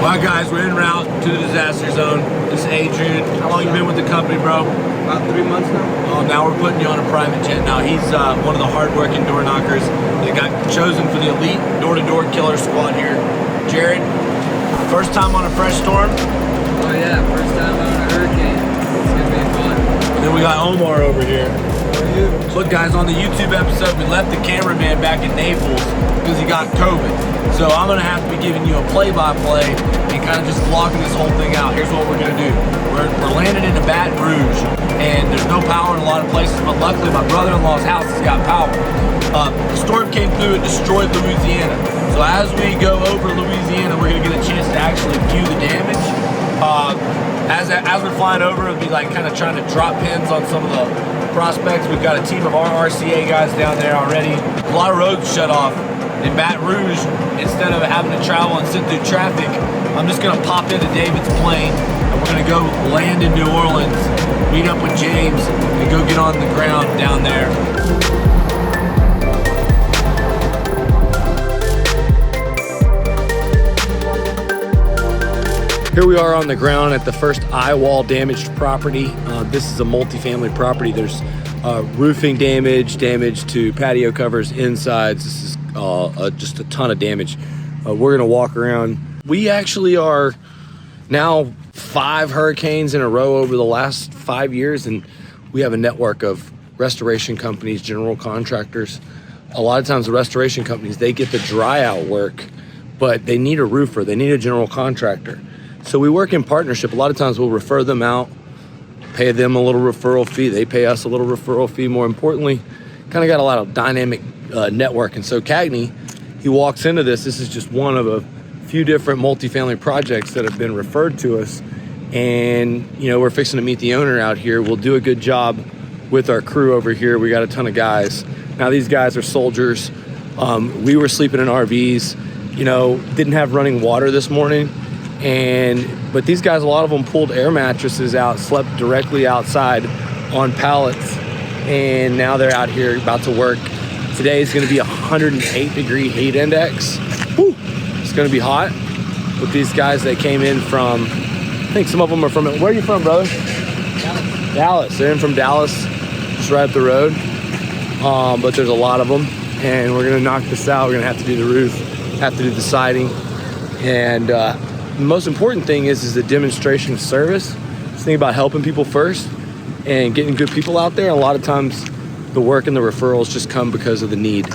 Well, guys, we're en route to the disaster zone. This is Adrian. How long you been with the company, bro? About 3 months now. Oh, now we're putting you on a private jet. Now he's one of the hard-working door knockers that got chosen for the elite door-to-door killer squad here. Jared, first time on a fresh storm? Oh yeah, first time on a hurricane. It's gonna be fun. And then we got Omar over here. Look, guys, on the YouTube episode, we left the cameraman back in Naples because he got COVID. So I'm gonna have to be giving you a play-by-play and kind of just vlogging this whole thing out. Here's what we're gonna do. We're landing into Baton Rouge, and there's no power in a lot of places, but luckily my brother-in-law's house has got power. The storm came through and destroyed Louisiana. So as we go over Louisiana, we're gonna get a chance to actually view the damage. As we're flying over, it'll be like kind of trying to drop pins on some of the prospects. We've got a team of our RCA guys down there already. A lot of roads shut off. In Baton Rouge, instead of having to travel and sit through traffic, I'm just gonna pop into David's plane and we're gonna go land in New Orleans, meet up with James, and go get on the ground down there. Here we are on the ground at the first eye wall damaged property. This is a multifamily property. There's roofing damage to patio covers, insides. This is just a ton of damage. We're gonna walk around. We actually are now 5 hurricanes in a row over the last 5 years, and we have a network of restoration companies, general contractors. A lot of times the restoration companies, they get the dry out work, but they need a roofer, they need a general contractor. So we work in partnership. A lot of times we'll refer them out, pay them a little referral fee. They pay us a little referral fee. More importantly, kind of got a lot of dynamic network. And so Cagney, he walks into this. This is just one of a few different multifamily projects that have been referred to us. And, you know, we're fixing to meet the owner out here. We'll do a good job with our crew over here. We got a ton of guys. Now these guys are soldiers. We were sleeping in RVs, you know, didn't have running water this morning. But these guys, a lot of them pulled air mattresses out, slept directly outside on pallets, and now they're out here about to work. Today is going to be 108-degree heat index. Woo! It's going to be hot. With these guys that came in from, I think some of them are from, where are you from, brother? Dallas. They're in from Dallas, just right up the road. But there's a lot of them, and we're going to knock this out. We're going to have to do the roof, have to do the siding, and the most important thing is the demonstration of service. Just think about helping people first and getting good people out there. A lot of times the work and the referrals just come because of the need.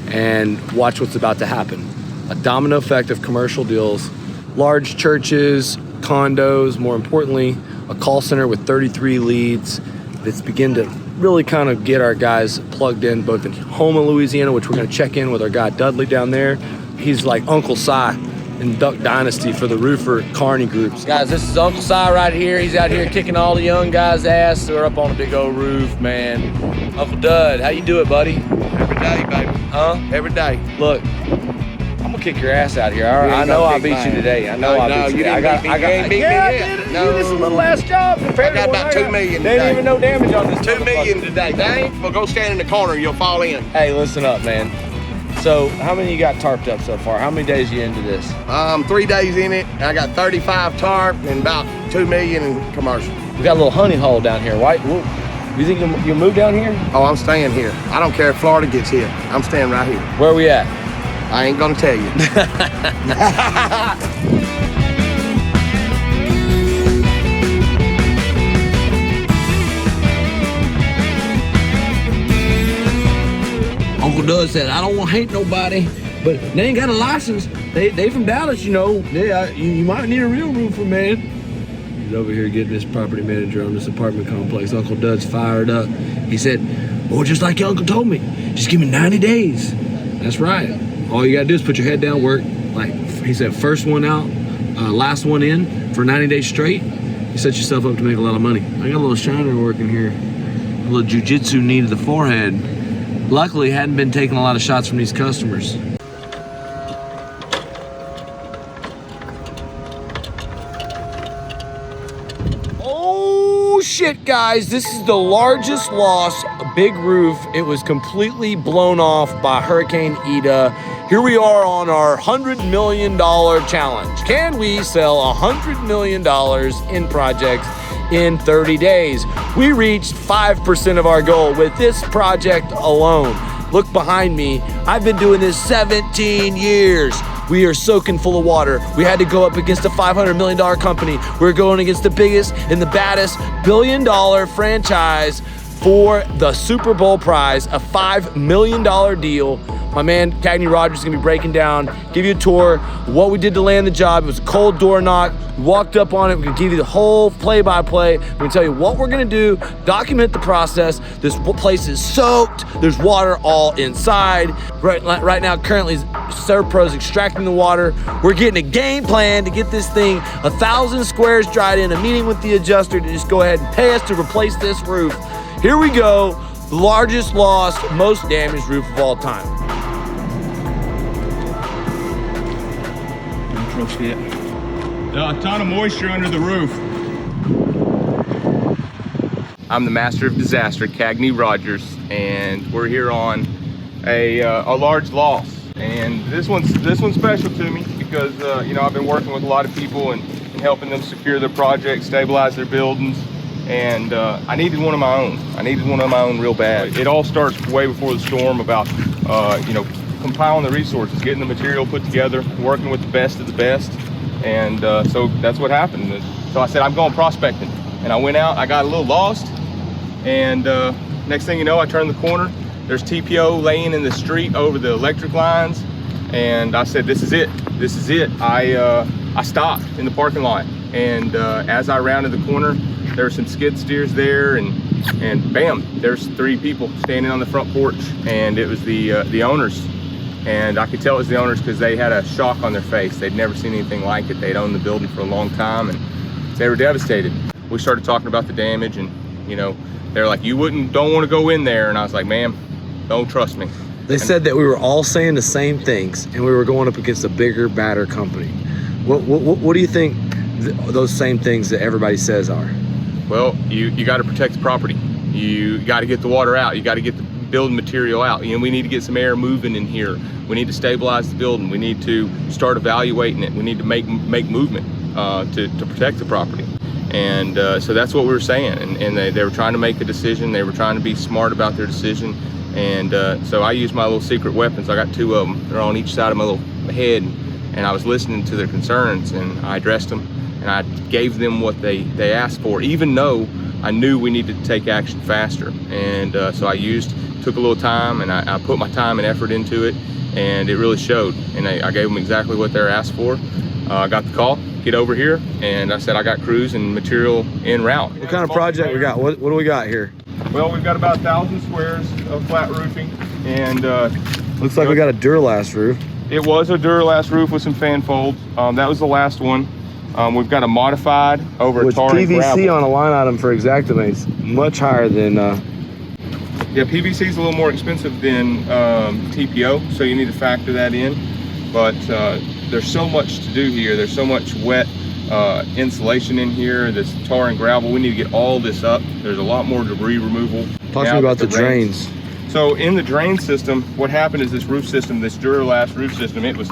And watch what's about to happen. A domino effect of commercial deals, large churches, condos, more importantly, a call center with 33 leads that's begin to really kind of get our guys plugged in, both in Houma, Louisiana, which we're gonna check in with our guy Dudley down there. He's like Uncle Si in Duck Dynasty for the roofer Carney groups. Guys, this is Uncle Si right here. He's out here kicking all the young guys' ass. They're up on a big old roof, man. Uncle Dud, how you do it, buddy? Every day, baby. Huh? Every day. Look, I'm gonna kick your ass out here. I know I beat you today. I know I beat you today. You ain't beat me yet. No. This is a little ass job. I got about 2 million There ain't today. even no damage on this. 2 million today. Dang. Well, go stand in the corner. You'll fall in. Hey, listen up, man. So, how many you got tarped up so far? How many days you into this? 3 days in it. I got 35 tarp and about 2 million in commercial. We got a little honey hole down here, right? You think you'll move down here? Oh, I'm staying here. I don't care if Florida gets hit. I'm staying right here. Where are we at? I ain't gonna tell you. Uncle Doug said, I don't want to hate nobody, but they ain't got a license. They from Dallas, you know. You might need a real roofer, man. He's over here getting this property manager on this apartment complex. Uncle Doug's fired up. He said, well, just like your uncle told me, just give me 90 days. That's right. All you gotta do is put your head down, work. Like he said, first one out, last one in for 90 days straight. You set yourself up to make a lot of money. I got a little shiner working here. A little jujitsu knee to the forehead. Luckily, hadn't been taking a lot of shots from these customers. Oh shit, guys, this is the largest loss, a big roof. It was completely blown off by Hurricane Ida. Here we are on our $100 million challenge. Can we sell $100 million in projects in 30 days? We reached 5% of our goal with this project alone. Look behind me. I've been doing this 17 years. We are soaking full of water. We had to go up against a $500 million company. We're going against the biggest and the baddest billion-dollar franchise for the Super Bowl prize, a $5 million deal. My man, Cagney Rogers, is gonna be breaking down, give you a tour, what we did to land the job. It was a cold door knock. We walked up on it. We're gonna give you the whole play-by-play. We're gonna tell you what we're gonna do, document the process. This place is soaked. There's water all inside. Right now, currently, Servpro's extracting the water. We're getting a game plan to get this thing 1,000 squares dried in, a meeting with the adjuster to just go ahead and pay us to replace this roof. Here we go, the largest lost, most damaged roof of all time. A ton of moisture under the roof. I'm the master of disaster, Cagney Rogers, and we're here on a large loss. And this one's special to me because you know, I've been working with a lot of people and helping them secure their projects, stabilize their buildings. And I needed one of my own. I needed one of my own real bad. It all starts way before the storm about, you know, compiling the resources, getting the material put together, working with the best of the best. And so that's what happened. So I said, I'm going prospecting. And I went out, I got a little lost. And next thing you know, I turned the corner. There's TPO laying in the street over the electric lines. And I said, this is it. This is it. I stopped in the parking lot. And as I rounded the corner, there were some skid steers there, and bam, there's 3 people standing on the front porch, and it was the owners. And I could tell it was the owners because they had a shock on their face. They'd never seen anything like it. They'd owned the building for a long time, and they were devastated. We started talking about the damage, and you know, they're like, "You don't want to go in there," and I was like, "Ma'am, don't trust me." They said that we were all saying the same things, and we were going up against a bigger, badder company. What do you think those same things that everybody says are? Well, you got to protect the property. You got to get the water out. You got to get the building material out. You know, we need to get some air moving in here. We need to stabilize the building. We need to start evaluating it. We need to make movement to protect the property. And so that's what we were saying. And they were trying to make a decision. They were trying to be smart about their decision. And so I used my little secret weapons. I got 2 of them. They're on each side of my little head. And I was listening to their concerns, and I addressed them. And I gave them what they asked for, even though I knew we needed to take action faster. And so I took a little time, and I put my time and effort into it, and it really showed. And I gave them exactly what they asked for. I got the call, get over here, and I said I got crews and material en route. What kind of project we got? What do we got here? Well, we've got about 1,000 squares of flat roofing, and looks like we got a Duralast roof. It was a Duralast roof with some fan folds. That was the last one. We've got a modified over tar and gravel. PVC on a line item for Exactimate's much higher than. Yeah, PVC is a little more expensive than TPO, so you need to factor that in. But there's so much to do here. There's so much wet insulation in here. This tar and gravel. We need to get all this up. There's a lot more debris removal. Talk to me about the drains. So in the drain system, what happened is this roof system, this Duralast roof system, it was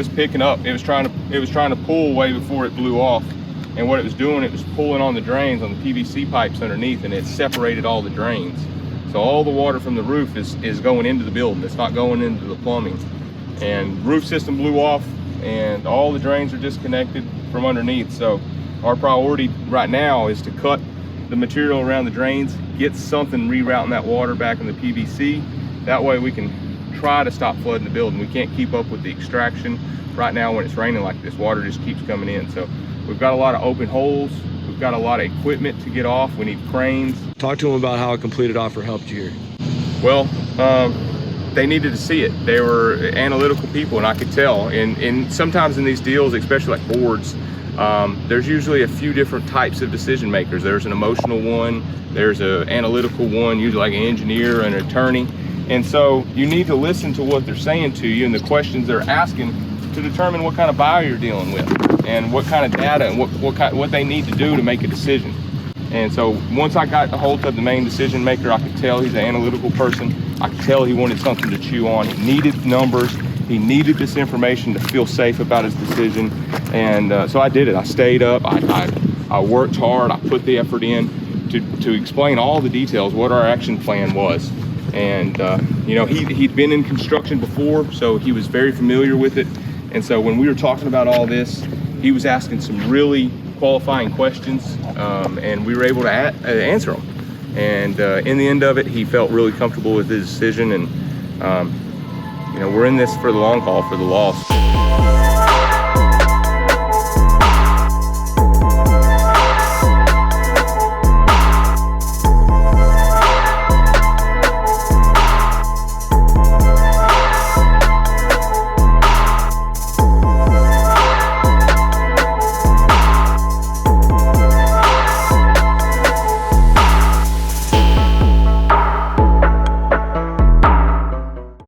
picking up. It was trying to pull way before it blew off. And what it was doing, it was pulling on the drains, on the PVC pipes underneath, and it separated all the drains. So all the water from the roof is going into the building. It's not going into the plumbing. And roof system blew off, and all the drains are disconnected from underneath. So our priority right now is to cut the material around the drains, get something rerouting that water back in the PVC. That way we can try to stop flooding the building. We can't keep up with the extraction. Right now when it's raining like this, water just keeps coming in. So we've got a lot of open holes. We've got a lot of equipment to get off. We need cranes. Talk to them about how a completed offer helped you here. Well, they needed to see it. They were analytical people, and I could tell. And sometimes in these deals, especially like boards, there's usually a few different types of decision makers. There's an emotional one, there's an analytical one, usually like an engineer and an attorney. And so you need to listen to what they're saying to you and the questions they're asking to determine what kind of buyer you're dealing with and what kind of data and what they need to do to make a decision. And so once I got a hold of the main decision maker, I could tell he's an analytical person. I could tell he wanted something to chew on. He needed numbers. He needed this information to feel safe about his decision. And so I did it. I stayed up, I worked hard, I put the effort in to explain all the details, what our action plan was. And you know, he'd been in construction before, so he was very familiar with it. And so when we were talking about all this, he was asking some really qualifying questions, and we were able to answer them. And in the end of it, he felt really comfortable with his decision. And you know, we're in this for the long haul, for the loss.